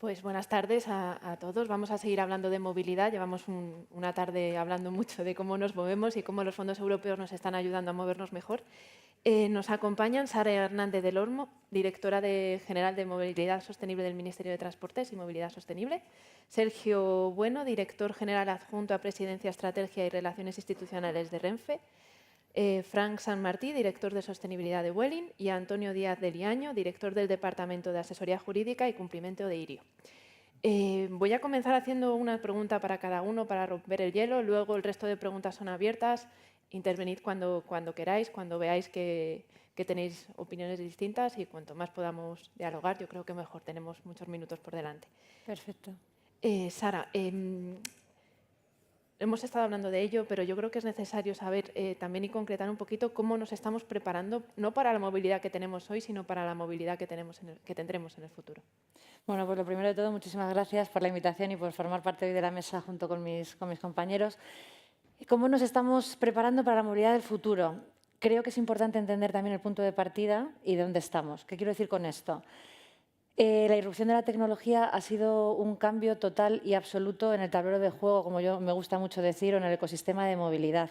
Pues buenas tardes a todos. Vamos a seguir hablando de movilidad. Llevamos una tarde hablando mucho de cómo nos movemos y cómo los fondos europeos nos están ayudando a movernos mejor. Nos acompañan Sara Hernández del Olmo, directora general de Movilidad Sostenible del Ministerio de Transportes y Movilidad Sostenible. Sergio Bueno, director general adjunto a Presidencia, Estrategia y Relaciones Institucionales de Renfe. Frank San Martí, director de Sostenibilidad de Vueling, y Antonio Díaz de Liaño, director del Departamento de Asesoría Jurídica y Cumplimiento de IRIO. Voy a comenzar haciendo una pregunta para cada uno para romper el hielo, luego el resto de preguntas son abiertas. Intervenid cuando queráis, cuando veáis que tenéis opiniones distintas y cuanto más podamos dialogar, yo creo que mejor. Tenemos muchos minutos por delante. Perfecto. Sara, hemos estado hablando de ello, pero yo creo que es necesario saber también y concretar un poquito cómo nos estamos preparando, no para la movilidad que tenemos hoy, sino para la movilidad que tendremos en el futuro. Bueno, pues lo primero de todo, muchísimas gracias por la invitación y por formar parte hoy de la mesa junto con mis compañeros. ¿Cómo nos estamos preparando para la movilidad del futuro? Creo que es importante entender también el punto de partida y de dónde estamos. ¿Qué quiero decir con esto? La irrupción de la tecnología ha sido un cambio total y absoluto en el tablero de juego, como yo me gusta mucho decir, o en el ecosistema de movilidad.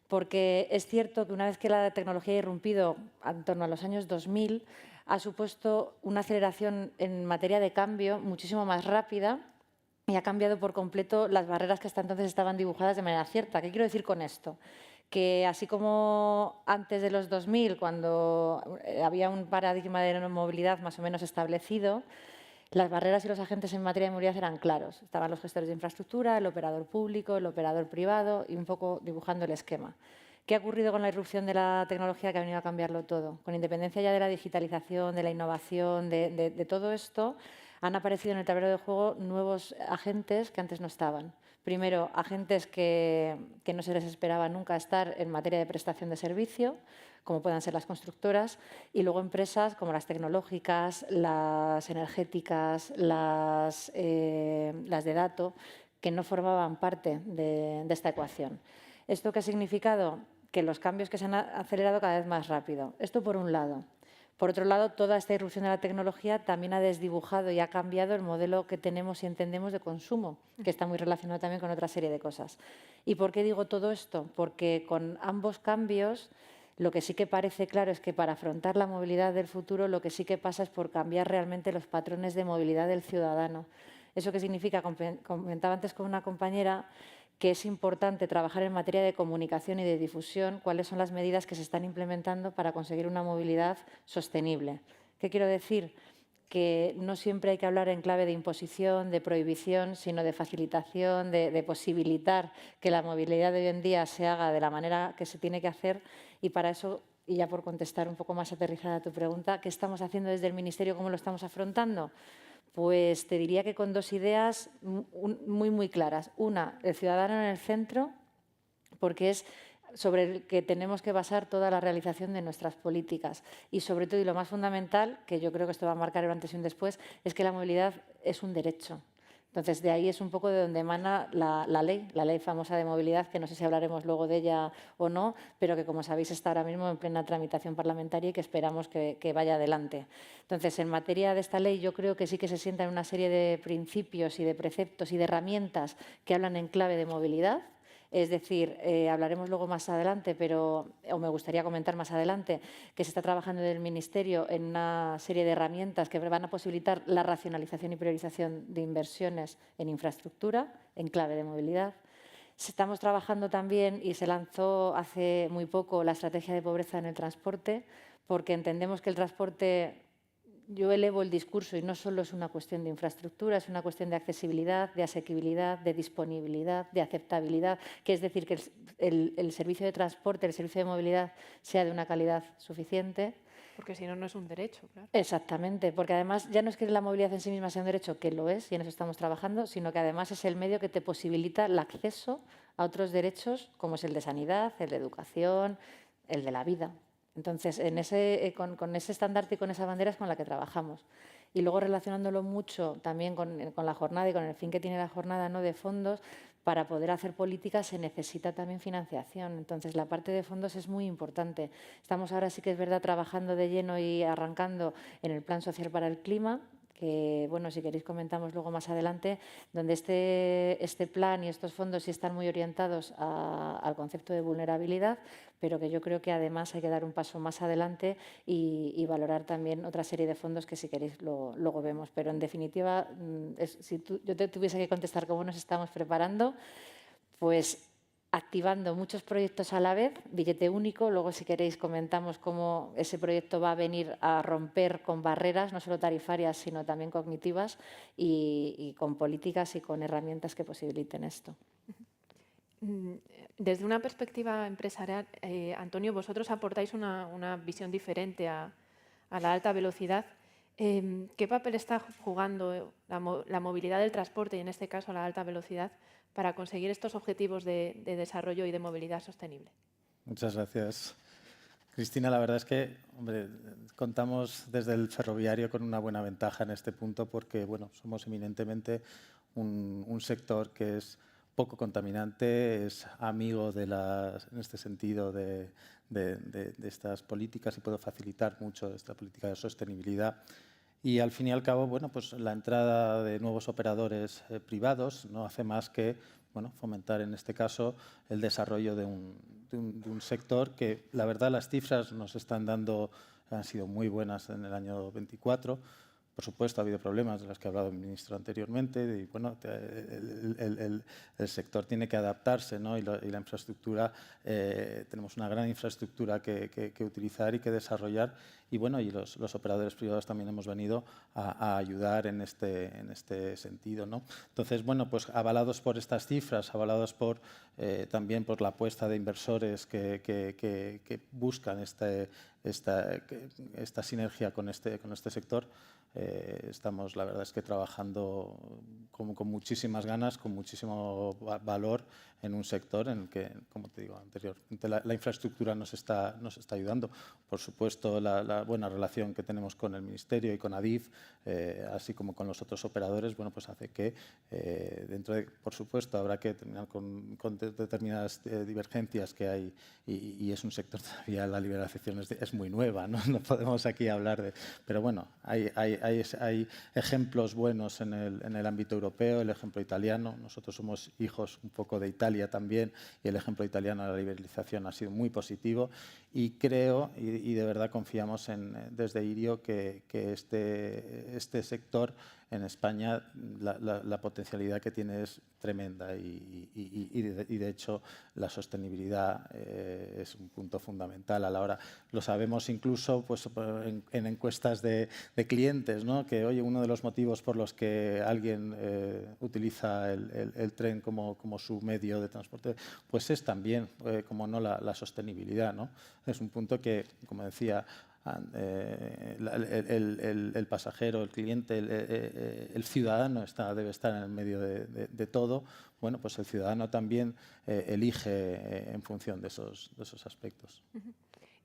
Porque es cierto que una vez que la tecnología ha irrumpido en torno a los años 2000, ha supuesto una aceleración en materia de cambio muchísimo más rápida y ha cambiado por completo las barreras que hasta entonces estaban dibujadas de manera cierta. ¿Qué quiero decir con esto? Que así como antes de los 2000, cuando había un paradigma de movilidad más o menos establecido, las barreras y los agentes en materia de movilidad eran claros. Estaban los gestores de infraestructura, el operador público, el operador privado y un poco dibujando el esquema. ¿Qué ha ocurrido con la irrupción de la tecnología que ha venido a cambiarlo todo? Con independencia ya de la digitalización, de la innovación, de todo esto, han aparecido en el tablero de juego nuevos agentes que antes no estaban. Primero, agentes que no se les esperaba nunca estar en materia de prestación de servicio, como puedan ser las constructoras, y luego empresas como las tecnológicas, las energéticas, las de datos, que no formaban parte de esta ecuación. ¿Esto qué ha significado? Que los cambios que se han acelerado cada vez más rápido. Esto por un lado. Por otro lado, toda esta irrupción de la tecnología también ha desdibujado y ha cambiado el modelo que tenemos y entendemos de consumo, que está muy relacionado también con otra serie de cosas. ¿Y por qué digo todo esto? Porque con ambos cambios, lo que sí que parece claro es que para afrontar la movilidad del futuro, lo que sí que pasa es por cambiar realmente los patrones de movilidad del ciudadano. ¿Eso qué significa? Comentaba antes con una compañera que es importante trabajar en materia de comunicación y de difusión, cuáles son las medidas que se están implementando para conseguir una movilidad sostenible. ¿Qué quiero decir? Que no siempre hay que hablar en clave de imposición, de prohibición, sino de facilitación, de posibilitar que la movilidad de hoy en día se haga de la manera que se tiene que hacer y para eso, y ya por contestar un poco más aterrizada a tu pregunta, ¿qué estamos haciendo desde el Ministerio? ¿Cómo lo estamos afrontando? Pues te diría que con dos ideas muy claras. Una, el ciudadano en el centro, porque es sobre el que tenemos que basar toda la realización de nuestras políticas. Y sobre todo, y lo más fundamental, que yo creo que esto va a marcar el antes y un después, es que la movilidad es un derecho. Entonces, de ahí es un poco de donde emana la ley famosa de movilidad, que no sé si hablaremos luego de ella o no, pero que, como sabéis, está ahora mismo en plena tramitación parlamentaria y que esperamos que vaya adelante. Entonces, en materia de esta ley, yo creo que sí que se sientan una serie de principios y de preceptos y de herramientas que hablan en clave de movilidad. Es decir, hablaremos luego más adelante, o me gustaría comentar más adelante, que se está trabajando en el Ministerio en una serie de herramientas que van a posibilitar la racionalización y priorización de inversiones en infraestructura, en clave de movilidad. Estamos trabajando también, y se lanzó hace muy poco, la estrategia de pobreza en el transporte, porque entendemos que el transporte, yo elevo el discurso y no solo es una cuestión de infraestructura, es una cuestión de accesibilidad, de asequibilidad, de disponibilidad, de aceptabilidad, que es decir, que el servicio de transporte, el servicio de movilidad sea de una calidad suficiente. Porque si no, no es un derecho, claro. Exactamente, porque además ya no es que la movilidad en sí misma sea un derecho, que lo es y en eso estamos trabajando, sino que además es el medio que te posibilita el acceso a otros derechos como es el de sanidad, el de educación, el de la vida. Entonces, con ese estandarte y con esa bandera es con la que trabajamos. Y luego relacionándolo mucho también con la jornada y con el fin que tiene la jornada, ¿no?, de fondos, para poder hacer políticas se necesita también financiación. Entonces, la parte de fondos es muy importante. Estamos ahora, sí que es verdad, trabajando de lleno y arrancando en el Plan Social para el Clima, que, bueno, si queréis comentamos luego más adelante, donde este plan y estos fondos sí están muy orientados al concepto de vulnerabilidad, pero que yo creo que además hay que dar un paso más adelante y valorar también otra serie de fondos que si queréis luego vemos. Pero en definitiva, si yo te tuviese que contestar cómo nos estamos preparando, pues activando muchos proyectos a la vez, billete único, luego si queréis comentamos cómo ese proyecto va a venir a romper con barreras, no solo tarifarias, sino también cognitivas y con políticas y con herramientas que posibiliten esto. Desde una perspectiva empresarial, Antonio, vosotros aportáis una visión diferente a la alta velocidad. ¿Qué papel está jugando la movilidad del transporte y, en este caso, la alta velocidad para conseguir estos objetivos de desarrollo y de movilidad sostenible? Muchas gracias, Cristina. La verdad es que, hombre, contamos desde el ferroviario con una buena ventaja en este punto porque, bueno, somos eminentemente un sector que es poco contaminante, es amigo en este sentido de estas políticas y puede facilitar mucho esta política de sostenibilidad. Y al fin y al cabo, bueno, pues la entrada de nuevos operadores privados no hace más que, bueno, fomentar en este caso el desarrollo de un sector que, la verdad, las cifras nos están dando, han sido muy buenas en el año 24. Por supuesto, ha habido problemas de los que ha hablado el ministro anteriormente y, bueno, el sector tiene que adaptarse, ¿no? Y la infraestructura, tenemos una gran infraestructura que utilizar y que desarrollar y, bueno, y los operadores privados también hemos venido a ayudar en este sentido, ¿no? Entonces, bueno, pues avalados por estas cifras, avalados también por la apuesta de inversores que buscan esta sinergia con este sector, estamos, la verdad es que trabajando con muchísimas ganas, con muchísimo valor en un sector en el que, como te digo anteriormente, la infraestructura nos está ayudando. Por supuesto, la buena relación que tenemos con el Ministerio y con Adif, así como con los otros operadores, bueno, pues hace que por supuesto, habrá que terminar con determinadas divergencias que hay y es un sector todavía, la liberalización es muy nueva, ¿no? No podemos aquí hablar de... Pero bueno, hay ejemplos buenos en el ámbito europeo, el ejemplo italiano. Nosotros somos hijos un poco de Italia también y el ejemplo italiano de la liberalización ha sido muy positivo y creo y de verdad confiamos desde IRIO que este sector en España la potencialidad que tiene es tremenda y de hecho la sostenibilidad es un punto fundamental a la hora. Lo sabemos incluso pues, en encuestas de clientes, ¿no? Que oye, uno de los motivos por los que alguien utiliza el tren como su medio de transporte pues es también, como no, la sostenibilidad, ¿no? Es un punto que, como decía, el pasajero, el cliente, el ciudadano debe estar en el medio de todo. Bueno, pues el ciudadano también elige en función de esos aspectos.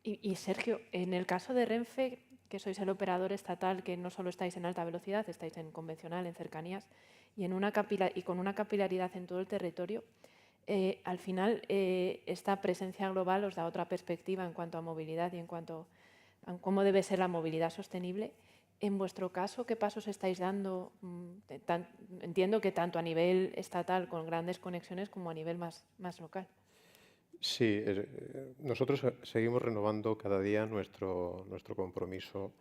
Y Sergio, en el caso de Renfe, que sois el operador estatal, que no solo estáis en alta velocidad, estáis en convencional, en cercanías, y con una capilaridad en todo el territorio, al final esta presencia global os da otra perspectiva en cuanto a movilidad y en cuanto a cómo debe ser la movilidad sostenible. En vuestro caso, ¿qué pasos estáis dando? Entiendo que tanto a nivel estatal con grandes conexiones como a nivel más local. Sí, nosotros seguimos renovando cada día nuestro compromiso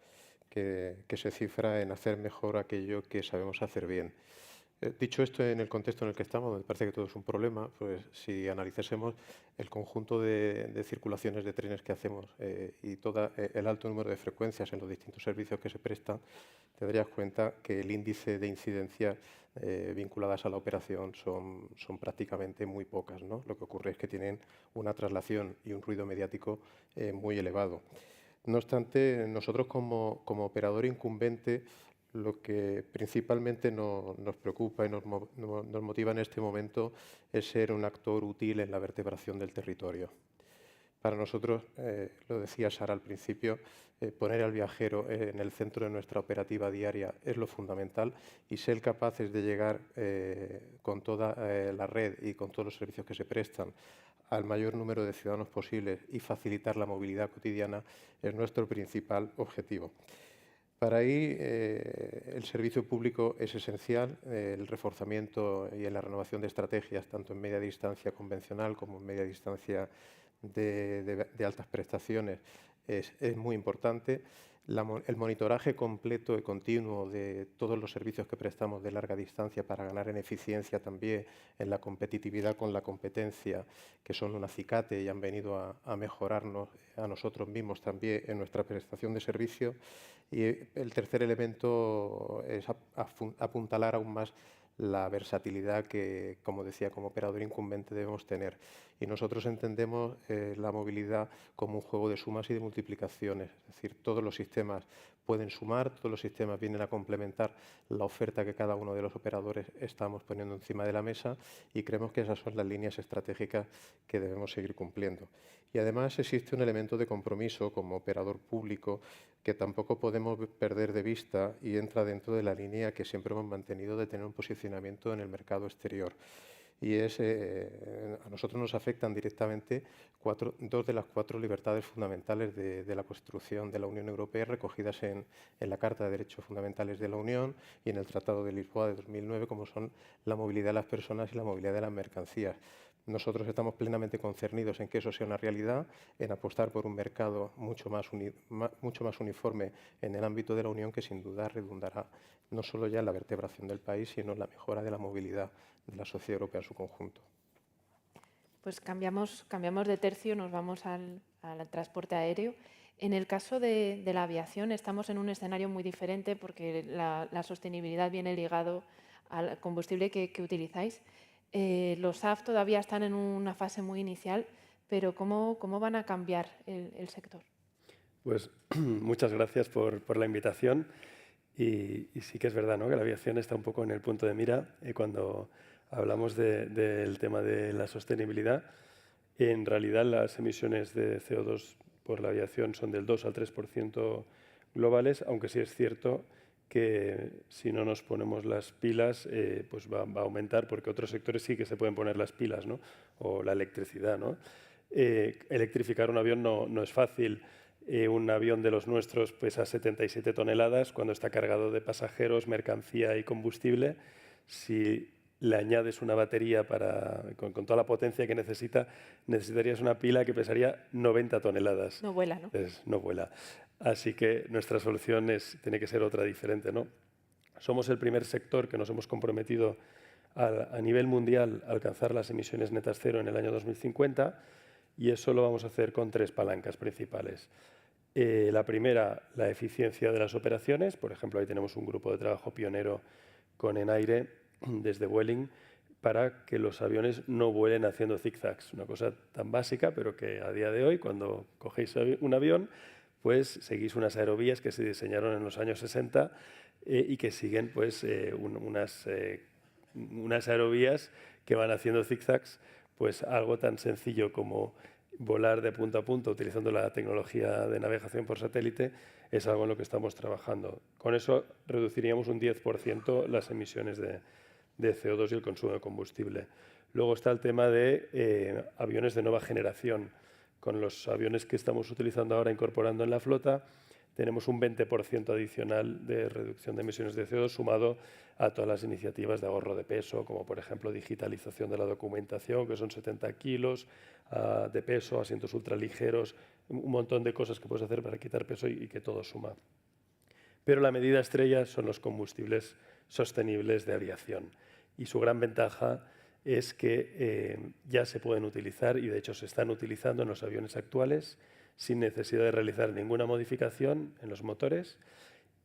que se cifra en hacer mejor aquello que sabemos hacer bien. Dicho esto, en el contexto en el que estamos, donde parece que todo es un problema, pues si analizásemos el conjunto de circulaciones de trenes que hacemos y todo el alto número de frecuencias en los distintos servicios que se prestan, te darías cuenta que el índice de incidencias vinculadas a la operación son prácticamente muy pocas, ¿no? Lo que ocurre es que tienen una traslación y un ruido mediático muy elevado. No obstante, nosotros como operador incumbente, lo que principalmente nos preocupa y nos motiva en este momento es ser un actor útil en la vertebración del territorio. Para nosotros, lo decía Sara al principio, poner al viajero en el centro de nuestra operativa diaria es lo fundamental y ser capaces de llegar con toda la red y con todos los servicios que se prestan al mayor número de ciudadanos posibles y facilitar la movilidad cotidiana es nuestro principal objetivo. Para ahí el servicio público es esencial, el reforzamiento y la renovación de estrategias, tanto en media distancia convencional como en media distancia de altas prestaciones, es muy importante. El monitoraje completo y continuo de todos los servicios que prestamos de larga distancia para ganar en eficiencia también, en la competitividad con la competencia, que son un acicate y han venido a mejorarnos a nosotros mismos también en nuestra prestación de servicio. Y el tercer elemento es apuntalar aún más la versatilidad que, como decía, como operador incumbente debemos tener. Y nosotros entendemos la movilidad como un juego de sumas y de multiplicaciones. Es decir, todos los sistemas pueden sumar, todos los sistemas vienen a complementar la oferta que cada uno de los operadores estamos poniendo encima de la mesa y creemos que esas son las líneas estratégicas que debemos seguir cumpliendo. Y además existe un elemento de compromiso como operador público que tampoco podemos perder de vista y entra dentro de la línea que siempre hemos mantenido de tener un posicionamiento en el mercado exterior. Y a nosotros nos afectan directamente dos de las 4 libertades fundamentales de la construcción de la Unión Europea recogidas en la Carta de Derechos Fundamentales de la Unión y en el Tratado de Lisboa de 2009, como son la movilidad de las personas y la movilidad de las mercancías. Nosotros estamos plenamente concernidos en que eso sea una realidad, en apostar por un mercado mucho más uniforme en el ámbito de la Unión, que sin duda redundará no solo ya en la vertebración del país, sino en la mejora de la movilidad de la sociedad europea en su conjunto. Pues cambiamos de tercio, nos vamos al transporte aéreo. En el caso de la aviación estamos en un escenario muy diferente porque la sostenibilidad viene ligado al combustible que utilizáis. Los SAF todavía están en una fase muy inicial, pero ¿cómo van a cambiar el sector? Pues muchas gracias por la invitación. Y sí que es verdad, ¿no?, que la aviación está un poco en el punto de mira cuando hablamos del tema de la sostenibilidad. En realidad, las emisiones de CO2 por la aviación son del 2 al 3% globales, aunque sí es cierto que si no nos ponemos las pilas, pues va a aumentar, porque otros sectores sí que se pueden poner las pilas, ¿no?, o la electricidad, ¿no? Electrificar un avión no es fácil. Un avión de los nuestros pesa 77 toneladas cuando está cargado de pasajeros, mercancía y combustible. Si le añades una batería con toda la potencia que necesitarías una pila que pesaría 90 toneladas. No vuela, ¿no? No vuela. Así que nuestra solución tiene que ser otra diferente, ¿no? Somos el primer sector que nos hemos comprometido a nivel mundial a alcanzar las emisiones netas cero en el año 2050. Y eso lo vamos a hacer con 3 palancas principales. La primera, la eficiencia de las operaciones. Por ejemplo, ahí tenemos un grupo de trabajo pionero con Enaire desde Vueling para que los aviones no vuelen haciendo zigzags. Una cosa tan básica, pero que a día de hoy, cuando cogéis un avión, pues seguís unas aerovías que se diseñaron en los años 60 y que siguen pues, unas aerovías que van haciendo zigzags. Pues algo tan sencillo como volar de punta a punta utilizando la tecnología de navegación por satélite es algo en lo que estamos trabajando. Con eso reduciríamos un 10% las emisiones de CO2 y el consumo de combustible. Luego está el tema de aviones de nueva generación. Con los aviones que estamos utilizando ahora incorporando en la flota, tenemos un 20% adicional de reducción de emisiones de CO2 sumado a todas las iniciativas de ahorro de peso, como por ejemplo digitalización de la documentación, que son 70 kilos de peso, asientos ultraligeros, un montón de cosas que puedes hacer para quitar peso y que todo suma. Pero la medida estrella son los combustibles sostenibles de aviación. Y su gran ventaja es que ya se pueden utilizar y de hecho se están utilizando en los aviones actuales sin necesidad de realizar ninguna modificación en los motores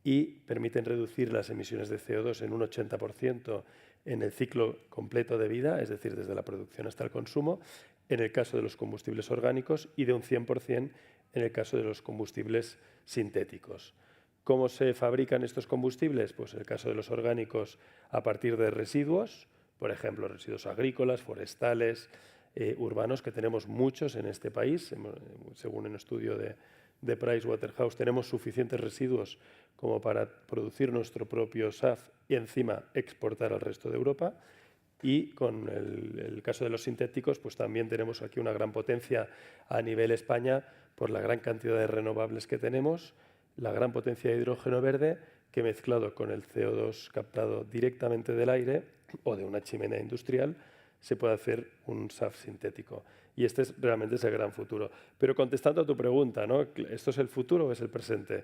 y permiten reducir las emisiones de CO2 en un 80% en el ciclo completo de vida, es decir, desde la producción hasta el consumo, en el caso de los combustibles orgánicos y de un 100% en el caso de los combustibles sintéticos. ¿Cómo se fabrican estos combustibles? Pues en el caso de los orgánicos a partir de residuos, por ejemplo, residuos agrícolas, forestales, urbanos, que tenemos muchos en este país. Según un estudio de Pricewaterhouse, tenemos suficientes residuos como para producir nuestro propio SAF y encima exportar al resto de Europa. Y con el caso de los sintéticos, pues también tenemos aquí una gran potencia a nivel España por la gran cantidad de renovables que tenemos. la gran potencia de hidrógeno verde que mezclado con el CO2 captado directamente del aire o de una chimenea industrial se puede hacer un SAF sintético. Y este realmente es el gran futuro. Pero contestando a tu pregunta, ¿no? ¿Esto es el futuro o es el presente?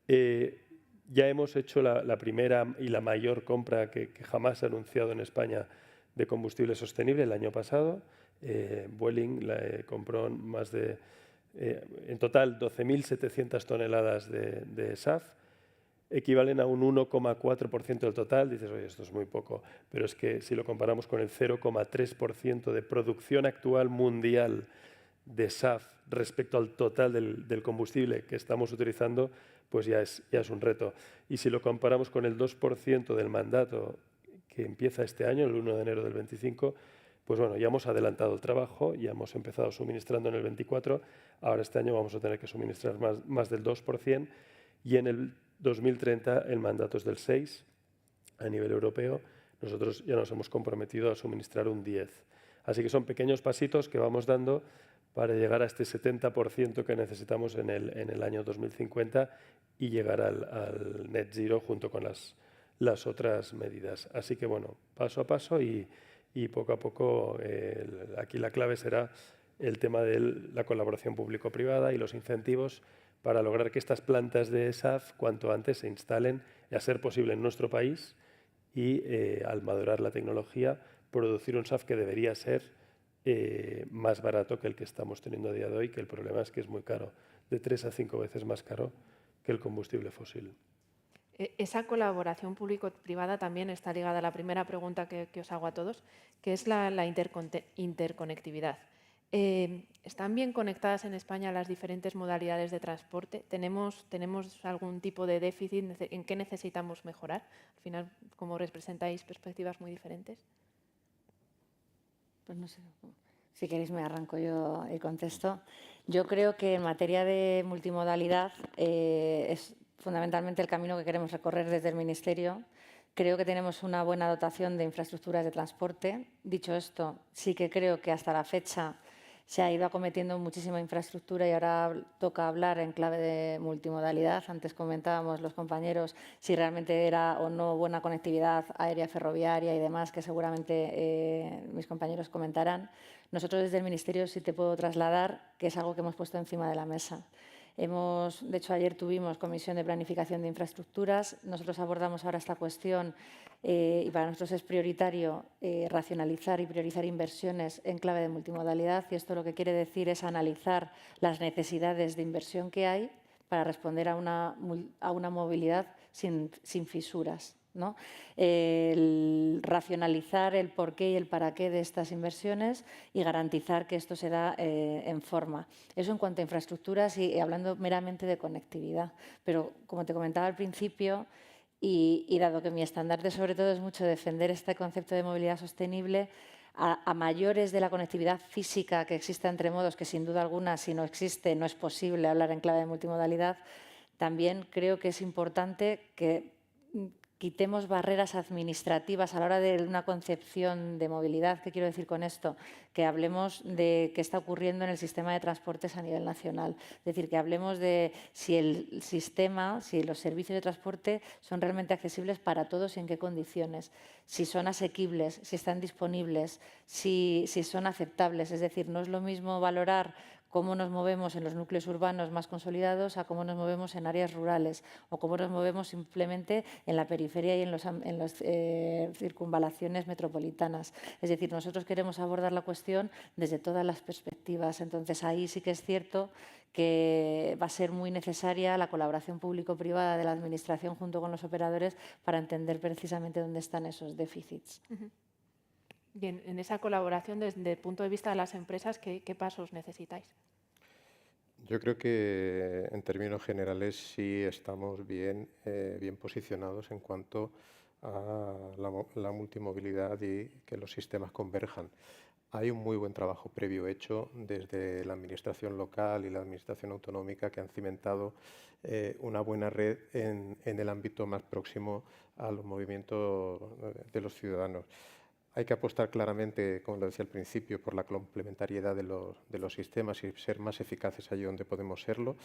Ya hemos hecho la primera y la mayor compra que jamás se ha anunciado en España de combustible sostenible el año pasado. Vueling compró en total 12.700 toneladas de SAF, equivalen a un 1,4% del total. Dices, oye, esto es muy poco, pero es que si lo comparamos con el 0,3% de producción actual mundial de SAF respecto al total del combustible que estamos utilizando, pues ya es un reto. Y si lo comparamos con el 2% del mandato que empieza este año, el 1 de enero del 25, pues bueno, ya hemos adelantado el trabajo, ya hemos empezado suministrando en el 24, ahora este año vamos a tener que suministrar más del 2%, y en el 2030 el mandato es del 6% a nivel europeo. Nosotros ya nos hemos comprometido a suministrar un 10%. Así que son pequeños pasitos que vamos dando para llegar a este 70% que necesitamos en el año 2050 y llegar al net zero junto con las otras medidas. Así que bueno, paso a paso y poco a poco aquí la clave será el tema de la colaboración público-privada y los incentivos para lograr que estas plantas de SAF cuanto antes se instalen y a ser posible en nuestro país y al madurar la tecnología producir un SAF que debería ser más barato que el que estamos teniendo a día de hoy, que el problema es que es muy caro, de 3 a 5 veces más caro que el combustible fósil. Esa colaboración público-privada también está ligada a la primera pregunta que os hago a todos, que es la interconectividad. ¿Están bien conectadas en España las diferentes modalidades de transporte? ¿Tenemos algún tipo de déficit? ¿En qué necesitamos mejorar? Al final, como representáis perspectivas muy diferentes. Pues no sé, si queréis me arranco yo y contesto. Yo creo que en materia de multimodalidad es fundamentalmente el camino que queremos recorrer desde el Ministerio. Creo que tenemos una buena dotación de infraestructuras de transporte. Dicho esto, sí que creo que hasta la fecha se ha ido acometiendo muchísima infraestructura y ahora toca hablar en clave de multimodalidad. Antes comentábamos los compañeros si realmente era o no buena conectividad aérea, ferroviaria y demás, que seguramente mis compañeros comentarán. Nosotros desde el Ministerio sí te puedo trasladar que es algo que hemos puesto encima de la mesa. De hecho, ayer tuvimos Comisión de Planificación de Infraestructuras. Nosotros abordamos ahora esta cuestión y para nosotros es prioritario racionalizar y priorizar inversiones en clave de multimodalidad. Y esto lo que quiere decir es analizar las necesidades de inversión que hay para responder a una movilidad sin fisuras, ¿no? Racionalizar el porqué y el para qué de estas inversiones y garantizar que esto se da en forma. Eso en cuanto a infraestructuras y hablando meramente de conectividad. Pero, como te comentaba al principio, y dado que mi estandarte sobre todo es mucho defender este concepto de movilidad sostenible, a mayores de la conectividad física que existe entre modos, que sin duda alguna, si no existe, no es posible hablar en clave de multimodalidad, también creo que es importante que quitemos barreras administrativas a la hora de una concepción de movilidad. ¿Qué quiero decir con esto? Que hablemos de qué está ocurriendo en el sistema de transportes a nivel nacional. Es decir, que hablemos de si el sistema, si los servicios de transporte son realmente accesibles para todos y en qué condiciones, si son asequibles, si están disponibles, si son aceptables. Es decir, no es lo mismo valorar cómo nos movemos en los núcleos urbanos más consolidados a cómo nos movemos en áreas rurales o cómo nos movemos simplemente en la periferia y en las circunvalaciones metropolitanas. Es decir, nosotros queremos abordar la cuestión desde todas las perspectivas. Entonces, ahí sí que es cierto que va a ser muy necesaria la colaboración público-privada de la Administración junto con los operadores para entender precisamente dónde están esos déficits. Bien, en esa colaboración, desde el punto de vista de las empresas, ¿qué pasos necesitáis? Yo creo que en términos generales sí estamos bien posicionados en cuanto a la multimovilidad y que los sistemas converjan. Hay un muy buen trabajo previo hecho desde la administración local y la administración autonómica que han cimentado una buena red en el ámbito más próximo a los movimientos de los ciudadanos. hay que apostar claramente, como lo decía al principio, por la complementariedad de los sistemas y ser más eficaces allí donde podemos serlo.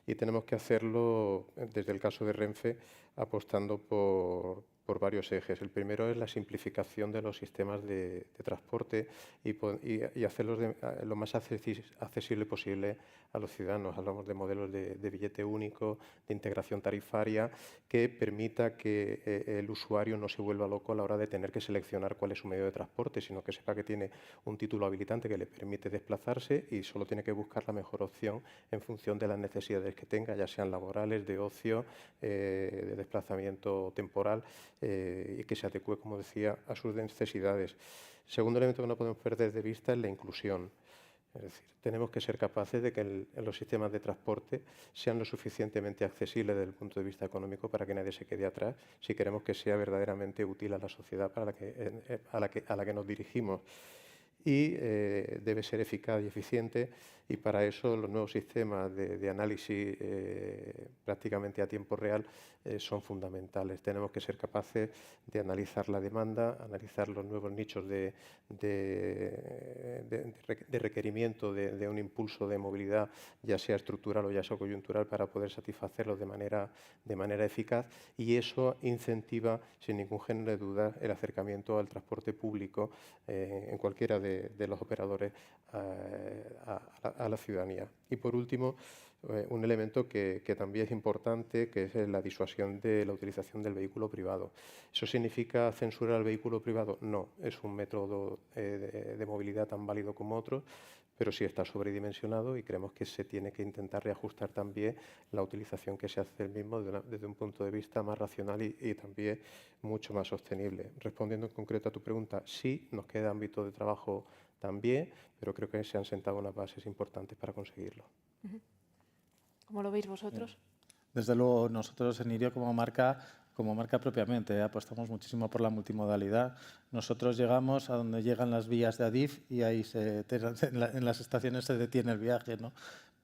Y tenemos que hacerlo, desde el caso de Renfe, apostando por varios ejes. El primero es la simplificación de los sistemas de transporte y hacerlos lo más accesible posible a los ciudadanos. Hablamos de modelos de billete único, de integración tarifaria, que permita que el usuario no se vuelva loco a la hora de tener que seleccionar cuál es su medio de transporte, sino que sepa que tiene un título habilitante que le permite desplazarse y solo tiene que buscar la mejor opción en función de las necesidades que tenga, ya sean laborales, de ocio, de desplazamiento temporal, y que se adecue, como decía, a sus necesidades. Segundo elemento que no podemos perder de vista es la inclusión. Es decir, tenemos que ser capaces de que los sistemas de transporte sean lo suficientemente accesibles desde el punto de vista económico para que nadie se quede atrás, si queremos que sea verdaderamente útil a la sociedad a la que nos dirigimos. Y debe ser eficaz y eficiente, y para eso los nuevos sistemas de análisis prácticamente a tiempo real son fundamentales. Tenemos que ser capaces de analizar la demanda, analizar los nuevos nichos de requerimiento de un impulso de movilidad, ya sea estructural o ya sea coyuntural, para poder satisfacerlos de manera eficaz, y eso incentiva, sin ningún género de duda, el acercamiento al transporte público en cualquiera de los operadores a la ciudadanía. Y por último, un elemento que también es importante, que es la disuasión de la utilización del vehículo privado. ¿Eso significa censurar al vehículo privado? No, es un método de movilidad tan válido como otros, pero sí está sobredimensionado, y creemos que se tiene que intentar reajustar también la utilización que se hace del mismo desde un punto de vista más racional y también mucho más sostenible. Respondiendo en concreto a tu pregunta, sí, nos queda ámbito de trabajo también, pero creo que se han sentado unas bases importantes para conseguirlo. ¿Cómo lo veis vosotros? Desde luego, nosotros en IRIO como marca propiamente, apostamos muchísimo por la multimodalidad. Nosotros llegamos a donde llegan las vías de Adif y ahí en las estaciones se detiene el viaje, ¿no?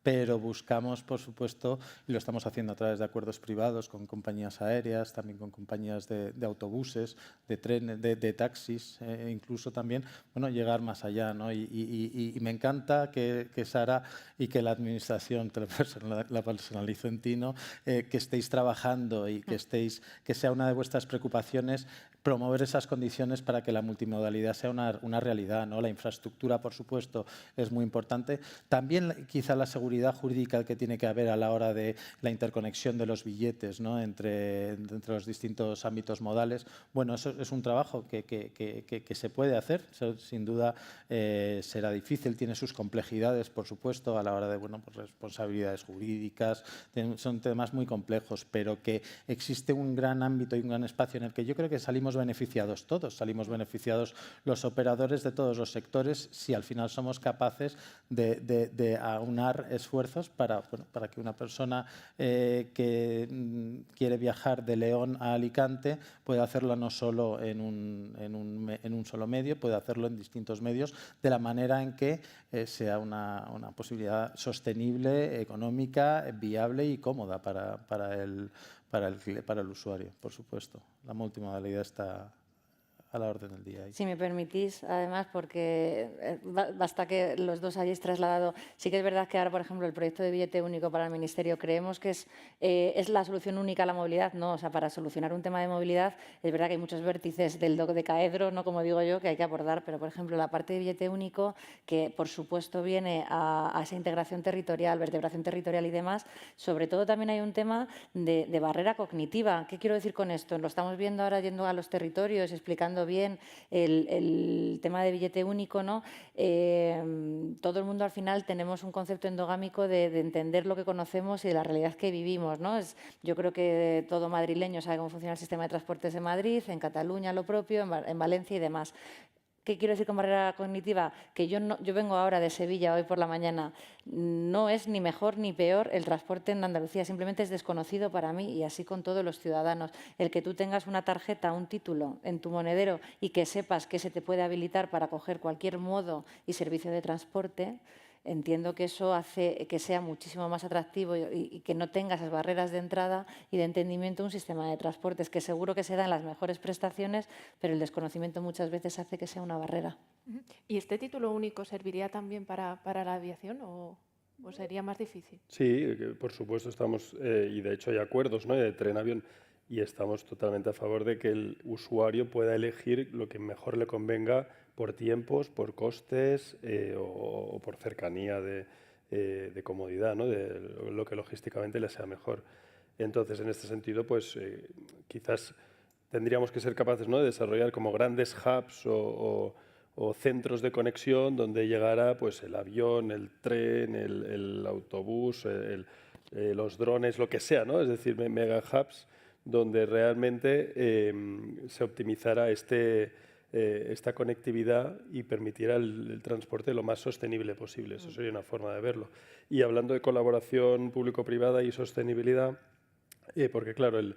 Pero buscamos, por supuesto, y lo estamos haciendo a través de acuerdos privados con compañías aéreas, también con compañías de autobuses, de trenes, de taxis, incluso también, bueno, llegar más allá, ¿no? Y me encanta que Sara y que la Administración, la personalizo en ti, ¿no? Que estéis trabajando y que sea una de vuestras preocupaciones promover esas condiciones para que la multimodalidad sea una realidad, ¿no? La infraestructura, por supuesto, es muy importante. También quizá la seguridad jurídica que tiene que haber a la hora de la interconexión de los billetes, ¿no? entre los distintos ámbitos modales. Bueno, eso es un trabajo que se puede hacer. Eso, sin duda, será difícil, tiene sus complejidades, por supuesto, a la hora de pues responsabilidades jurídicas. Son temas muy complejos, pero que existe un gran ámbito y un gran espacio en el que yo creo que salimos beneficiados todos, salimos beneficiados los operadores de todos los sectores, si al final somos capaces de aunar esfuerzos para que una persona que quiere viajar de León a Alicante pueda hacerlo no solo en un solo medio, puede hacerlo en distintos medios, de la manera en que sea una posibilidad sostenible, económica, viable y cómoda para el usuario, por supuesto. La multimodalidad está a la orden del día. Si me permitís, además, porque basta que los dos hayáis trasladado. Sí que es verdad que ahora, por ejemplo, el proyecto de billete único para el Ministerio creemos que es la solución única a la movilidad, ¿no? O sea, para solucionar un tema de movilidad es verdad que hay muchos vértices del dodecaedro, ¿no? Como digo yo, que hay que abordar, pero, por ejemplo, la parte de billete único, que por supuesto viene a esa integración territorial, vertebración territorial y demás, sobre todo también hay un tema de barrera cognitiva. ¿Qué quiero decir con esto? Lo estamos viendo ahora yendo a los territorios, explicando bien el tema de billete único, ¿no? Todo el mundo al final tenemos un concepto endogámico de entender lo que conocemos y de la realidad que vivimos, ¿no? Yo creo que todo madrileño sabe cómo funciona el sistema de transportes de Madrid, en Cataluña lo propio, en Valencia y demás. ¿Qué quiero decir con barrera cognitiva? Que yo vengo ahora de Sevilla hoy por la mañana. No es ni mejor ni peor el transporte en Andalucía, simplemente es desconocido para mí y así con todos los ciudadanos. El que tú tengas una tarjeta, un título en tu monedero y que sepas que se te puede habilitar para coger cualquier modo y servicio de transporte, entiendo que eso hace que sea muchísimo más atractivo y que no tenga esas barreras de entrada y de entendimiento un sistema de transportes, que seguro que se dan las mejores prestaciones, pero el desconocimiento muchas veces hace que sea una barrera. ¿Y este título único serviría también para la aviación o sería más difícil? Sí, por supuesto estamos, y de hecho hay acuerdos, ¿no?, de tren-avión, y estamos totalmente a favor de que el usuario pueda elegir lo que mejor le convenga por tiempos, por costes o por cercanía de comodidad, ¿no?, de lo que logísticamente le sea mejor. Entonces, en este sentido, pues quizás tendríamos que ser capaces, ¿no?, de desarrollar como grandes hubs o centros de conexión donde llegara pues, el avión, el tren, el autobús, los drones, lo que sea, ¿no? Es decir, mega hubs donde realmente se optimizara esta conectividad y permitiera el transporte lo más sostenible posible. Eso sería una forma de verlo. Y hablando de colaboración público-privada y sostenibilidad, porque claro, en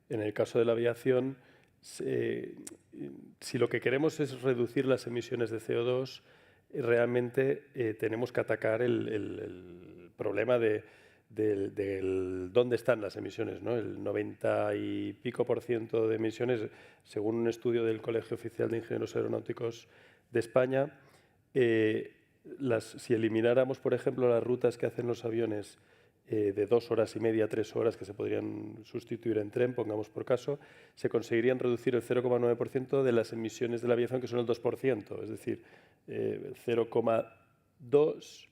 el caso de la aviación, si lo que queremos es reducir las emisiones de CO2, realmente tenemos que atacar el problema del dónde están las emisiones, ¿no? El 90 y pico % de emisiones, según un estudio del Colegio Oficial de Ingenieros Aeronáuticos de España, si elimináramos, por ejemplo, las rutas que hacen los aviones de 2 horas y media, 3 horas, que se podrían sustituir en tren, pongamos por caso, se conseguirían reducir el 0,9% de las emisiones de la aviación, que son el 2%, es decir, 0,2,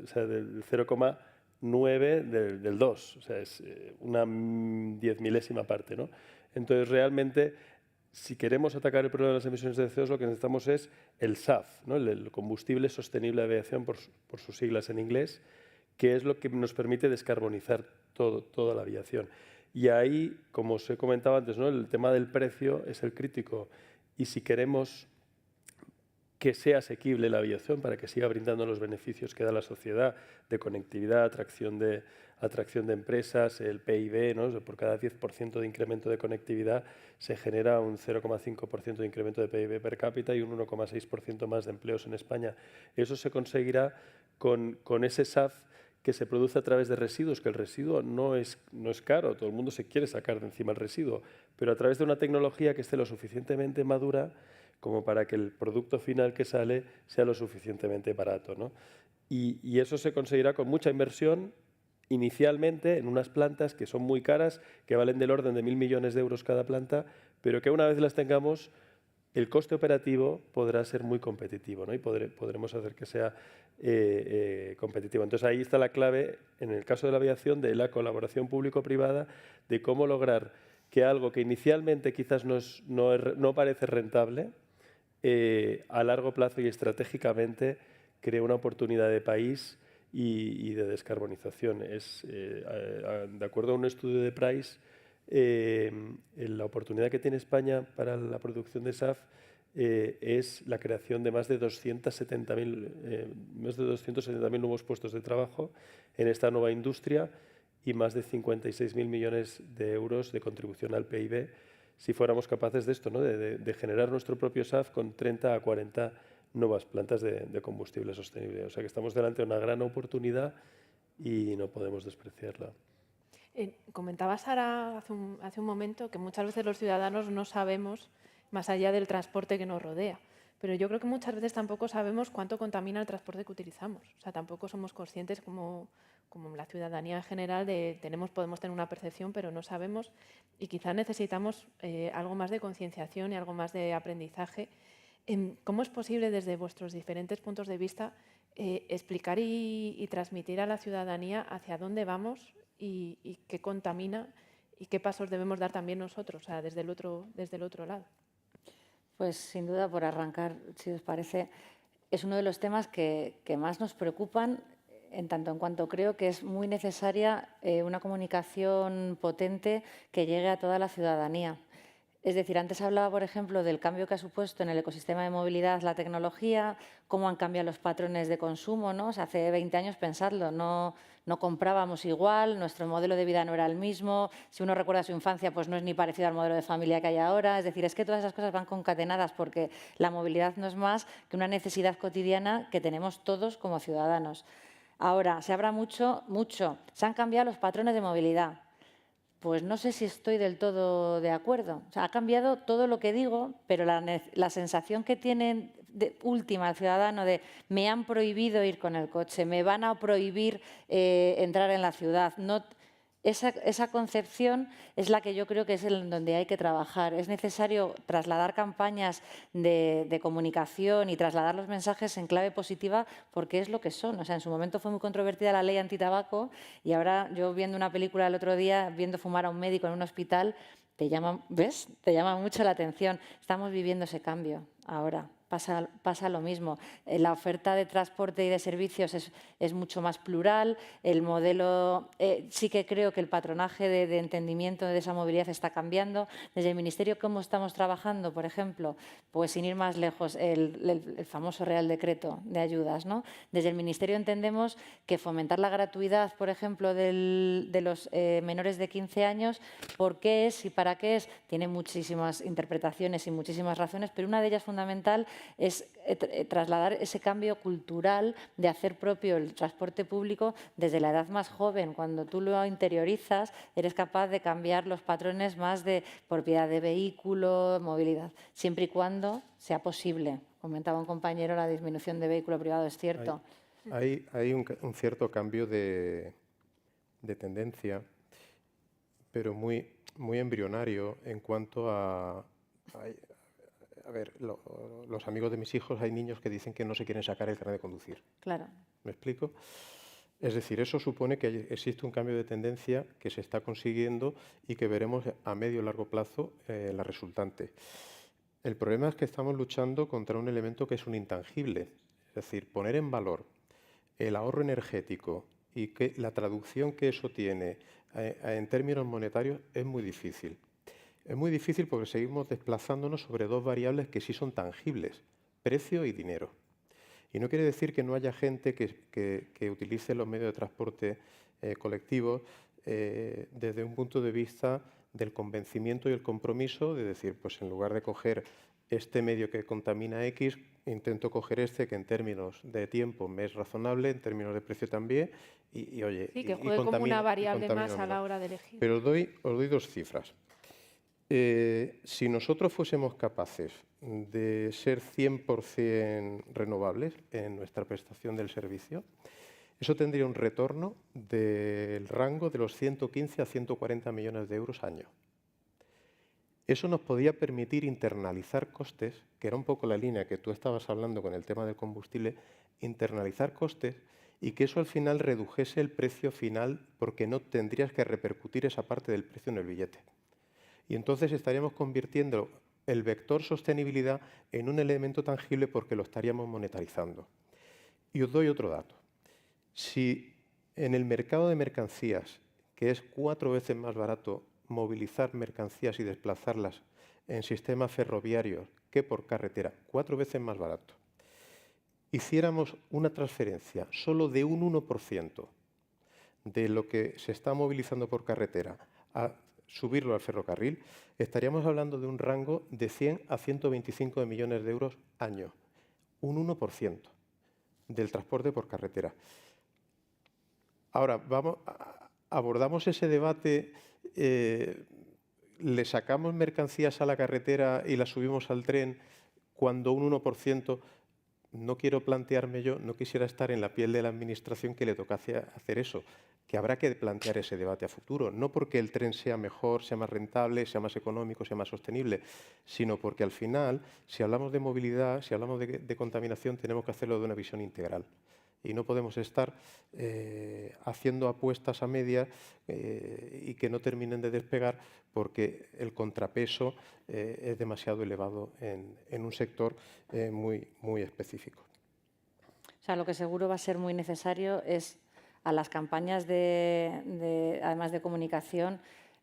o sea, del 0,9 del 2, o sea, es una 10.000ª parte, ¿no? Entonces, realmente, si queremos atacar el problema de las emisiones de CO2, lo que necesitamos es el SAF, ¿no?, el combustible sostenible de aviación, por sus siglas en inglés, que es lo que nos permite descarbonizar toda la aviación. Y ahí, como os he comentado antes, ¿no?, el tema del precio es el crítico. Y si queremos que sea asequible la aviación para que siga brindando los beneficios que da la sociedad de conectividad, atracción de empresas, el PIB, ¿no?, por cada 10% de incremento de conectividad se genera un 0,5% de incremento de PIB per cápita y un 1,6% más de empleos en España. Eso se conseguirá con ese SAF que se produce a través de residuos, que el residuo no es caro, todo el mundo se quiere sacar de encima el residuo, pero a través de una tecnología que esté lo suficientemente madura como para que el producto final que sale sea lo suficientemente barato, ¿no? Y eso se conseguirá con mucha inversión inicialmente en unas plantas que son muy caras, que valen del orden de 1.000 millones de euros cada planta, pero que una vez las tengamos, el coste operativo podrá ser muy competitivo, ¿no?, y podremos hacer que sea competitivo. Entonces, ahí está la clave, en el caso de la aviación, de la colaboración público-privada, de cómo lograr que algo que inicialmente quizás no parece rentable, a largo plazo y estratégicamente cree una oportunidad de país y de descarbonización. De acuerdo a un estudio de Price, la oportunidad que tiene España para la producción de SAF es la creación de más de 270.000 nuevos puestos de trabajo en esta nueva industria y más de 56.000 millones de euros de contribución al PIB si fuéramos capaces de esto, ¿no?, de generar nuestro propio SAF con 30 a 40 nuevas plantas de combustible sostenible. O sea que estamos delante de una gran oportunidad y no podemos despreciarla. Comentaba Sara hace un momento que muchas veces los ciudadanos no sabemos más allá del transporte que nos rodea, pero yo creo que muchas veces tampoco sabemos cuánto contamina el transporte que utilizamos. O sea, tampoco somos conscientes como la ciudadanía en general podemos tener una percepción, pero no sabemos, y quizás necesitamos algo más de concienciación y algo más de aprendizaje. ¿Cómo es posible desde vuestros diferentes puntos de vista explicar y transmitir a la ciudadanía hacia dónde vamos y qué contamina y qué pasos debemos dar también nosotros, o sea, desde el otro lado? Pues sin duda, por arrancar, si os parece, es uno de los temas que más nos preocupan, en tanto en cuanto creo que es muy necesaria una comunicación potente que llegue a toda la ciudadanía. Es decir, antes hablaba, por ejemplo, del cambio que ha supuesto en el ecosistema de movilidad la tecnología, cómo han cambiado los patrones de consumo, ¿no? O sea, hace 20 años, pensadlo, no no comprábamos igual, nuestro modelo de vida no era el mismo, si uno recuerda su infancia, pues no es ni parecido al modelo de familia que hay ahora. Es decir, es que todas esas cosas van concatenadas porque la movilidad no es más que una necesidad cotidiana que tenemos todos como ciudadanos. Ahora, se habla mucho, se han cambiado los patrones de movilidad. Pues no sé si estoy del todo de acuerdo. O sea, ha cambiado todo lo que digo, pero la sensación que tiene última el ciudadano de me han prohibido ir con el coche, me van a prohibir entrar en la ciudad. Esa concepción es la que yo creo que es en donde hay que trabajar. Es necesario trasladar campañas de comunicación y trasladar los mensajes en clave positiva porque es lo que son. O sea, en su momento fue muy controvertida la ley antitabaco y ahora yo viendo una película el otro día, viendo fumar a un médico en un hospital, ¿ves? Te llama mucho la atención. Estamos viviendo ese cambio ahora. Pasa lo mismo. La oferta de transporte y de servicios es mucho más plural. El modelo, sí que creo que el patronaje de entendimiento de esa movilidad está cambiando. Desde el Ministerio, ¿cómo estamos trabajando? Por ejemplo, pues sin ir más lejos, el famoso Real Decreto de ayudas, ¿no? Desde el Ministerio entendemos que fomentar la gratuidad, por ejemplo, de los menores de 15 años, ¿por qué es y para qué es? Tiene muchísimas interpretaciones y muchísimas razones, pero una de ellas fundamental es trasladar ese cambio cultural de hacer propio el transporte público desde la edad más joven. Cuando tú lo interiorizas, eres capaz de cambiar los patrones más de propiedad de vehículo, movilidad, siempre y cuando sea posible. Comentaba un compañero la disminución de vehículo privado, es cierto. Hay un cierto cambio de tendencia, pero muy embrionario en cuanto a ver, los amigos de mis hijos, hay niños que dicen que no se quieren sacar el carnet de conducir. Claro. ¿Me explico? Es decir, eso supone que existe un cambio de tendencia que se está consiguiendo y que veremos a medio y largo plazo la resultante. El problema es que estamos luchando contra un elemento que es un intangible. Es decir, poner en valor el ahorro energético y que la traducción que eso tiene en términos monetarios es muy difícil. Es muy difícil porque seguimos desplazándonos sobre dos variables que sí son tangibles, precio y dinero. Y no quiere decir que no haya gente que utilice los medios de transporte colectivos desde un punto de vista del convencimiento y el compromiso de decir, pues en lugar de coger este medio que contamina X, intento coger este que en términos de tiempo me es razonable, en términos de precio también, y oye, Sí, que juegue como una variable más a la menos. hora de elegir. Pero os doy dos cifras. Si nosotros fuésemos capaces de ser 100% renovables en nuestra prestación del servicio, eso tendría un retorno del rango de los 115 a 140 millones de euros año. Eso nos podía permitir internalizar costes, que era un poco la línea que tú estabas hablando con el tema del combustible, internalizar costes y que eso al final redujese el precio final porque no tendrías que repercutir esa parte del precio en el billete. Y entonces estaríamos convirtiendo el vector sostenibilidad en un elemento tangible porque lo estaríamos monetarizando. Y os doy otro dato. Si en el mercado de mercancías, que es 4 veces más barato movilizar mercancías y desplazarlas en sistemas ferroviarios que por carretera, 4 veces más barato, hiciéramos una transferencia solo de un 1% de lo que se está movilizando por carretera a subirlo al ferrocarril, estaríamos hablando de un rango de 100 a 125 millones de euros año. Un 1% del transporte por carretera. Ahora, abordamos ese debate, le sacamos mercancías a la carretera y las subimos al tren cuando un 1%, no quiero plantearme yo, no quisiera estar en la piel de la administración que le tocase hacer eso, que habrá que plantear ese debate a futuro, no porque el tren sea mejor, sea más rentable, sea más económico, sea más sostenible, sino porque al final, si hablamos de movilidad, si hablamos de contaminación, tenemos que hacerlo de una visión integral. Y no podemos estar haciendo apuestas a medias y que no terminen de despegar porque el contrapeso es demasiado elevado en un sector muy específico. O sea, lo que seguro va a ser muy necesario es a las campañas además de comunicación,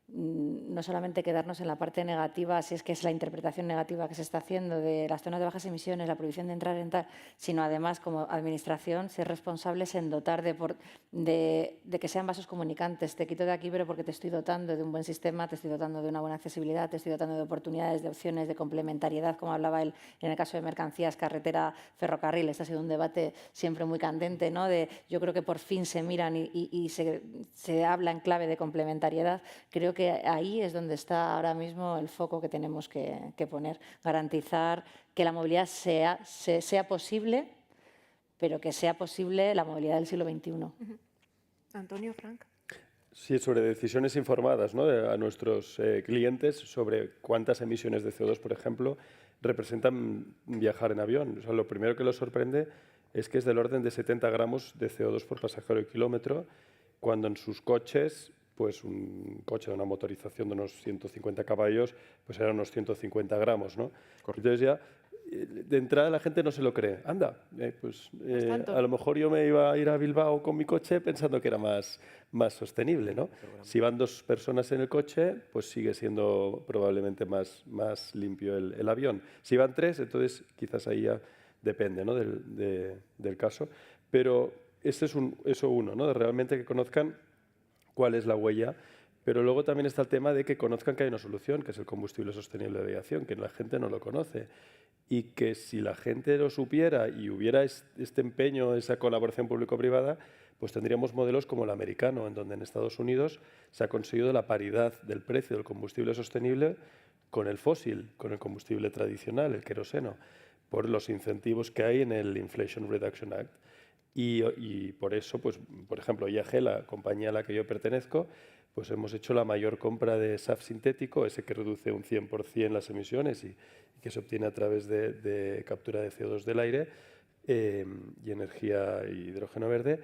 no solamente quedarnos en la parte negativa, si es que es la interpretación negativa que se está haciendo de las zonas de bajas emisiones, la prohibición de entrar en tal, sino además como administración ser responsables en dotar de que sean vasos comunicantes. Te quito de aquí, pero porque te estoy dotando de un buen sistema, te estoy dotando de una buena accesibilidad, te estoy dotando de oportunidades, de opciones, de complementariedad, como hablaba él en el caso de mercancías, carretera, ferrocarril. Este ha sido un debate siempre muy candente, ¿no? Yo creo que por fin se miran y se habla en clave de complementariedad. Creo que ahí es donde está ahora mismo el foco que tenemos que poner, garantizar que la movilidad sea posible, pero que sea posible la movilidad del siglo XXI. Antonio, Frank. Sí, sobre decisiones informadas, ¿no?, a nuestros clientes sobre cuántas emisiones de CO2, por ejemplo, representan viajar en avión. O sea, lo primero que los sorprende es que es del orden de 70 gramos de CO2 por pasajero y kilómetro, cuando en sus coches, pues un coche de una motorización de unos 150 caballos, pues eran unos 150 gramos, ¿no? Entonces ya, de entrada la gente no se lo cree. Anda, a lo mejor yo me iba a ir a Bilbao con mi coche pensando que era más sostenible, ¿no? Si van 2 personas en el coche, pues sigue siendo probablemente más limpio el avión. Si van 3, entonces quizás ahí ya depende, ¿no?, del caso. Pero este es eso uno, ¿no?, de realmente que conozcan cuál es la huella, pero luego también está el tema de que conozcan que hay una solución, que es el combustible sostenible de aviación, que la gente no lo conoce, y que si la gente lo supiera y hubiera este empeño, esa colaboración público-privada, pues tendríamos modelos como el americano, en donde en Estados Unidos se ha conseguido la paridad del precio del combustible sostenible con el fósil, con el combustible tradicional, el queroseno, por los incentivos que hay en el Inflation Reduction Act. Y por eso, pues, por ejemplo, IAG, la compañía a la que yo pertenezco, pues hemos hecho la mayor compra de SAF sintético, ese que reduce un 100% las emisiones y que se obtiene a través de captura de CO2 del aire y energía y hidrógeno verde,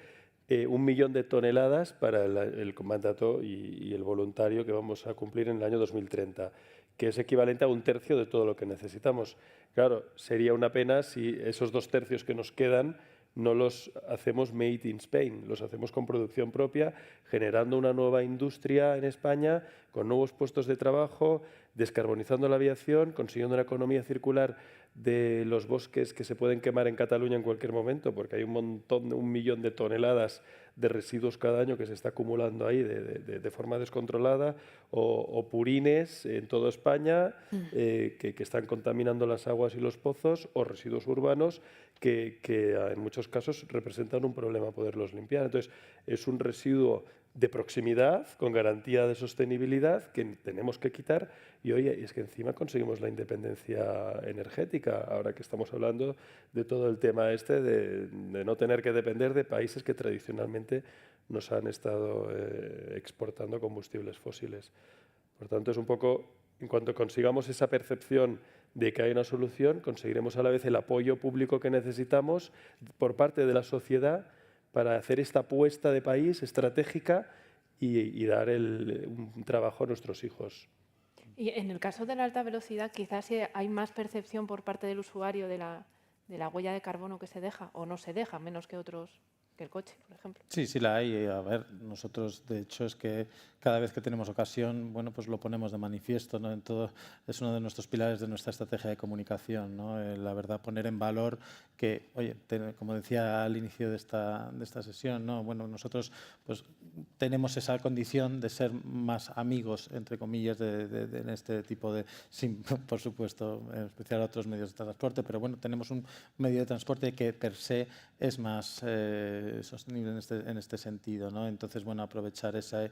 1 millón de toneladas para el mandato y el voluntario que vamos a cumplir en el año 2030, que es equivalente a 1/3 de todo lo que necesitamos. Claro, sería una pena si esos 2/3 que nos quedan no los hacemos made in Spain, los hacemos con producción propia, generando una nueva industria en España, con nuevos puestos de trabajo, descarbonizando la aviación, consiguiendo una economía circular de los bosques que se pueden quemar en Cataluña en cualquier momento, porque hay 1 millón de toneladas de residuos cada año que se está acumulando ahí de forma descontrolada, o purines en toda España que están contaminando las aguas y los pozos, o residuos urbanos que en muchos casos representan un problema poderlos limpiar. Entonces, es un residuo de proximidad, con garantía de sostenibilidad, que tenemos que quitar. Y oye, es que encima conseguimos la independencia energética, ahora que estamos hablando de todo el tema de no tener que depender de países que tradicionalmente nos han estado exportando combustibles fósiles. Por tanto, es un poco, en cuanto consigamos esa percepción de que hay una solución, conseguiremos a la vez el apoyo público que necesitamos por parte de la sociedad para hacer esta apuesta de país estratégica y dar un trabajo a nuestros hijos. Y en el caso de la alta velocidad, quizás hay más percepción por parte del usuario de la huella de carbono que se deja o no se deja, menos que el coche, por ejemplo. Sí, sí la hay. A ver, nosotros, de hecho, es que cada vez que tenemos ocasión, bueno, pues lo ponemos de manifiesto, ¿no? Es uno de nuestros pilares de nuestra estrategia de comunicación, ¿no? La verdad, poner en valor que, oye, como decía al inicio de esta sesión, ¿no? Bueno, nosotros pues tenemos esa condición de ser más amigos, entre comillas, en este tipo de, sin, por supuesto, en especial otros medios de transporte, pero bueno, tenemos un medio de transporte que per se es más sostenible en este sentido, ¿no? Entonces, bueno, aprovechar ese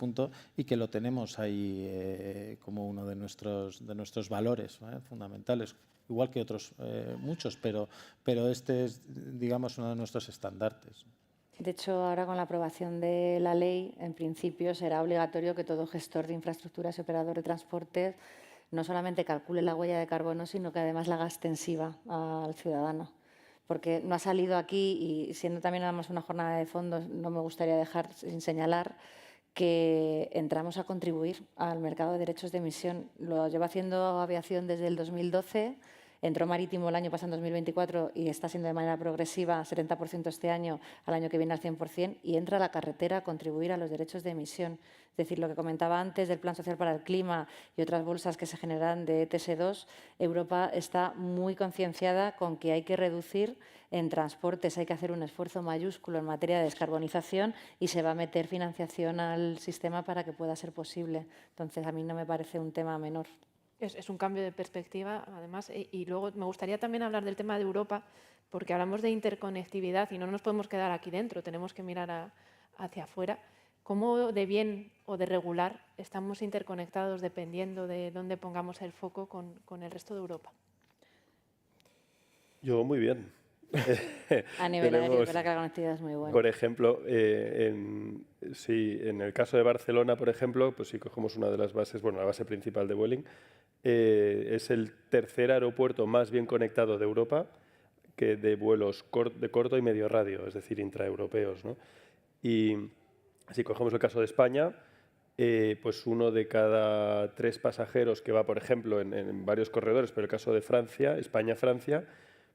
punto y que lo tenemos ahí como uno de nuestros valores fundamentales, igual que otros muchos, pero este es, digamos, uno de nuestros estandartes. De hecho, ahora con la aprobación de la ley, en principio será obligatorio que todo gestor de infraestructuras y operador de transporte no solamente calcule la huella de carbono, sino que además la haga extensiva al ciudadano. Porque no ha salido aquí, y siendo también además una jornada de fondos, no me gustaría dejar sin señalar que entramos a contribuir al mercado de derechos de emisión. Lo lleva haciendo aviación desde el 2012. entró marítimo el año pasado, en 2024, y está siendo de manera progresiva, 70% este año, al año que viene al 100%, y entra la carretera a contribuir a los derechos de emisión. Es decir, lo que comentaba antes del Plan Social para el Clima y otras bolsas que se generan de ETS2, Europa está muy concienciada con que hay que reducir en transportes, hay que hacer un esfuerzo mayúsculo en materia de descarbonización y se va a meter financiación al sistema para que pueda ser posible. Entonces, a mí no me parece un tema menor. Es un cambio de perspectiva, además. Y luego me gustaría también hablar del tema de Europa, porque hablamos de interconectividad y no nos podemos quedar aquí dentro, tenemos que mirar hacia afuera. ¿Cómo de bien o de regular estamos interconectados dependiendo de dónde pongamos el foco con el resto de Europa? Yo muy bien. A nivel aéreo, Tenemos, es verdad que la conectividad es muy buena. por ejemplo, en el caso de Barcelona, por ejemplo, pues si cogemos una de las bases, bueno, la base principal de Vueling, es el tercer aeropuerto más bien conectado de Europa, que de vuelos de corto y medio radio, es decir, intraeuropeos, ¿no? Y si cogemos el caso de España, pues 1 de cada 3 pasajeros que va, por ejemplo, en varios corredores, pero el caso de Francia, España-Francia,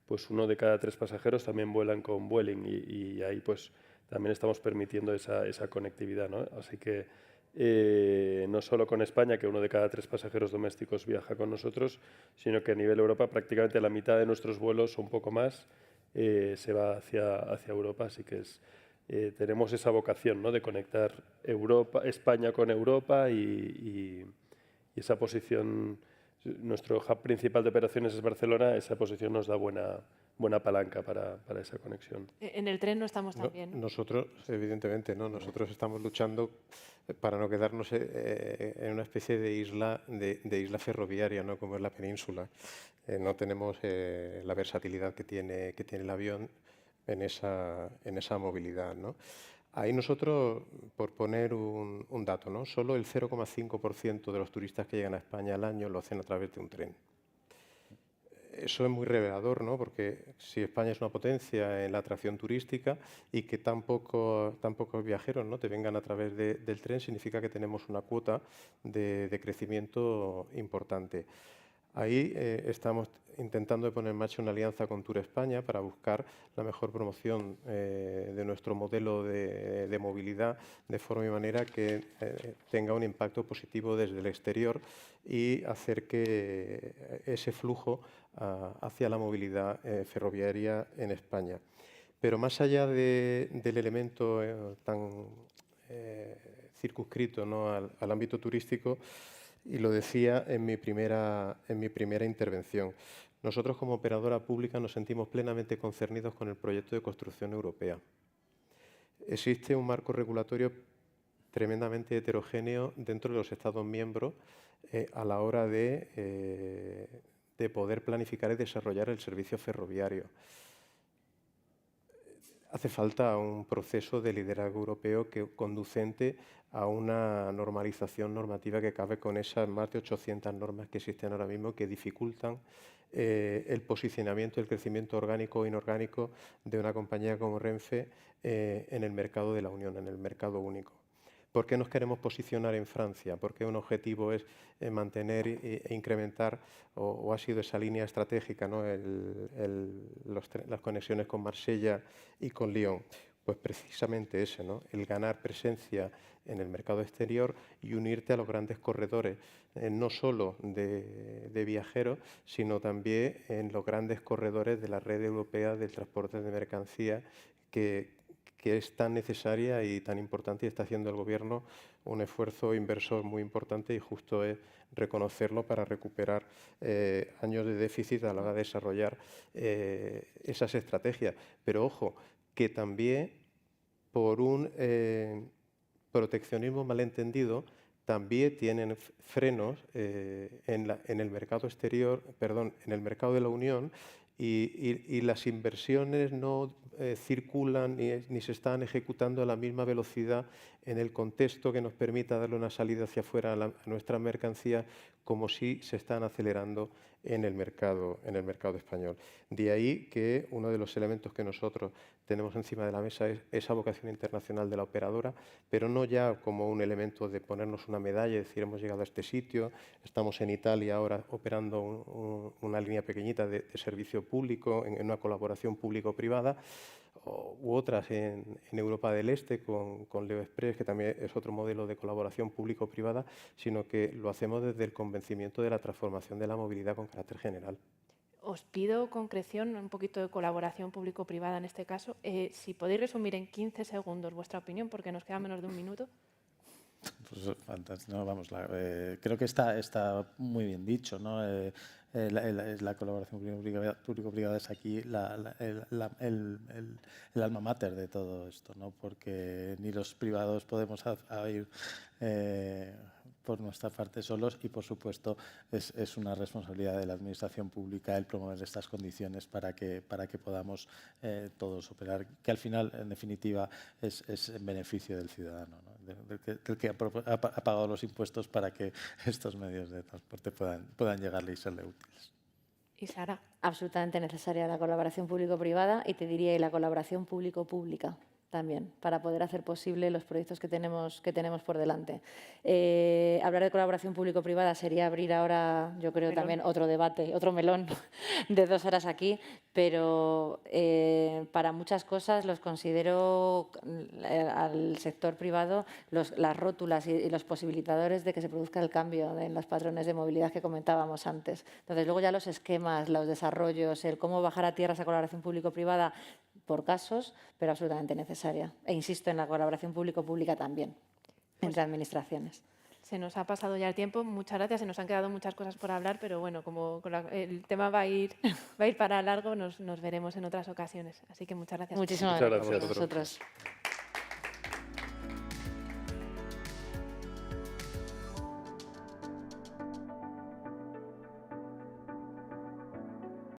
pues 1 de cada 3 pasajeros también vuelan con Vueling y ahí pues también estamos permitiendo esa conectividad, ¿no? Así que no solo con España, que 1 de cada 3 pasajeros domésticos viaja con nosotros, sino que a nivel Europa prácticamente la mitad de nuestros vuelos o un poco más se va hacia Europa, así que tenemos esa vocación, ¿no?, de conectar España con Europa y esa posición. Nuestro hub principal de operaciones es Barcelona, esa posición nos da buena palanca para esa conexión. En el tren no estamos tan bien, ¿no? Nosotros, evidentemente, ¿no? Nosotros estamos luchando para no quedarnos en una especie de isla ferroviaria, ¿no?, como es la península. No tenemos la versatilidad que tiene el avión en esa movilidad, ¿no? Ahí nosotros, por poner un dato, ¿no?, solo el 0,5% de los turistas que llegan a España al año lo hacen a través de un tren. Eso es muy revelador, ¿no?, porque si España es una potencia en la atracción turística y que tan pocos viajeros, ¿no?, te vengan a través del tren, significa que tenemos una cuota de crecimiento importante. Ahí estamos intentando poner en marcha una alianza con Tour España para buscar la mejor promoción de nuestro modelo de movilidad, de forma y manera que tenga un impacto positivo desde el exterior y hacer que ese flujo hacia la movilidad ferroviaria en España. Pero más allá del elemento tan circunscrito, ¿no?, al ámbito turístico, y lo decía en mi primera intervención, nosotros como operadora pública nos sentimos plenamente concernidos con el proyecto de construcción europea. Existe un marco regulatorio tremendamente heterogéneo dentro de los Estados miembros a la hora de poder planificar y desarrollar el servicio ferroviario. Hace falta un proceso de liderazgo europeo conducente a una normalización normativa que acabe con esas más de 800 normas que existen ahora mismo que dificultan el posicionamiento, el crecimiento orgánico o inorgánico de una compañía como Renfe en el mercado de la Unión, en el mercado único. ¿Por qué nos queremos posicionar en Francia? Porque un objetivo es mantener e incrementar, o ha sido esa línea estratégica, ¿no?, las conexiones con Marsella y con Lyon. Pues precisamente ese, ¿no?, el ganar presencia en el mercado exterior y unirte a los grandes corredores, no solo de viajeros, sino también en los grandes corredores de la red europea del transporte de mercancías que es tan necesaria y tan importante, y está haciendo el Gobierno un esfuerzo inversor muy importante, y justo es reconocerlo para recuperar años de déficit a la hora de desarrollar esas estrategias. Pero ojo, que también por un proteccionismo malentendido también tienen frenos en el mercado exterior, perdón, en el mercado de la Unión, y las inversiones no circulan ni se están ejecutando a la misma velocidad en el contexto que nos permita darle una salida hacia afuera a nuestras mercancías, como si se están acelerando en el mercado español. De ahí que uno de los elementos que nosotros tenemos encima de la mesa es esa vocación internacional de la operadora, pero no ya como un elemento de ponernos una medalla y decir hemos llegado a este sitio, estamos en Italia ahora operando una línea pequeñita de servicio público en una colaboración público-privada, u otras en Europa del Este con Leo Express, que también es otro modelo de colaboración público-privada, sino que lo hacemos desde el convencimiento de la transformación de la movilidad con carácter general. Os pido concreción, un poquito de colaboración público-privada en este caso. Si podéis resumir en 15 segundos vuestra opinión, porque nos queda menos de un minuto. Pues fantástico. No, vamos, creo que está muy bien dicho, ¿no? La colaboración público-privada es aquí el alma mater de todo esto, ¿no? Porque ni los privados podemos ir por nuestra parte solos y, por supuesto, es una responsabilidad de la Administración pública el promover estas condiciones para que podamos todos operar, que al final, en definitiva, es en beneficio del ciudadano, ¿no? del que ha pagado los impuestos para que estos medios de transporte puedan llegarle y serle útiles. Y Sara. Absolutamente necesaria la colaboración público-privada y te diría y la colaboración público-pública también, para poder hacer posible los proyectos que tenemos por delante. Hablar de colaboración público-privada sería abrir ahora, yo creo, también otro debate, otro melón de 2 horas aquí, pero para muchas cosas los considero al sector privado las rótulas y los posibilitadores de que se produzca el cambio en los patrones de movilidad que comentábamos antes. Entonces, luego ya los esquemas, los desarrollos, el cómo bajar a tierra esa colaboración público-privada por casos, pero absolutamente necesaria. E insisto en la colaboración público-pública también, entre administraciones. Se nos ha pasado ya el tiempo. Muchas gracias. Se nos han quedado muchas cosas por hablar, pero bueno, como el tema va a ir para largo, nos veremos en otras ocasiones. Así que muchas gracias. Muchísimas Muchas gracias a gracias. vosotros.